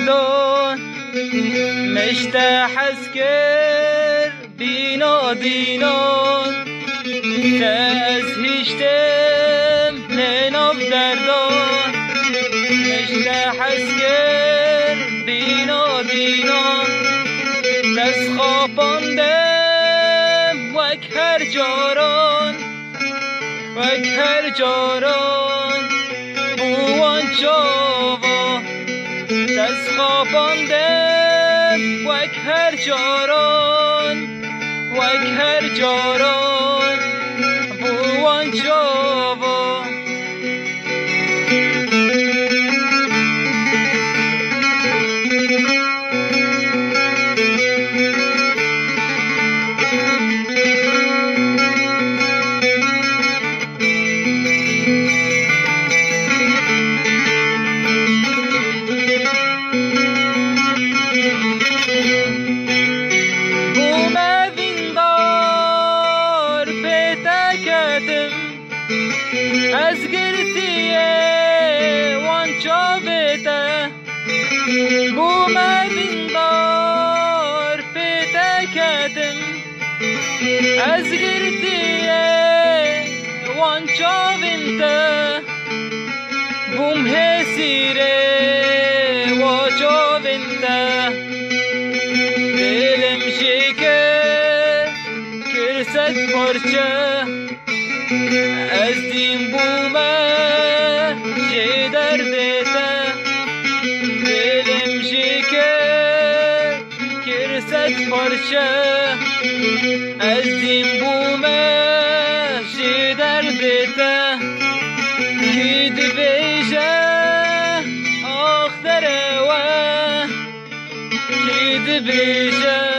دلون مشتحس كر دينا دينان تزهشتم لناف دردان مشتحس كر دينا دينان تسخاباندم وک هر جاران وک هر جاران بوان چاوا تسخاباندم وک هر جاران وک هر جاران بوان چاوا از گرتیه وان چاویته بومدین دار پیدا کردم از گرتیه وان چاوینته بوم هسیره و چاوینته دلم شکر کرسد پرچه از دین بومه چه دردته دلم شکر کرسد پرچه از دین بومه چه دردته کی دبیشه آخ دره و کی دبیشه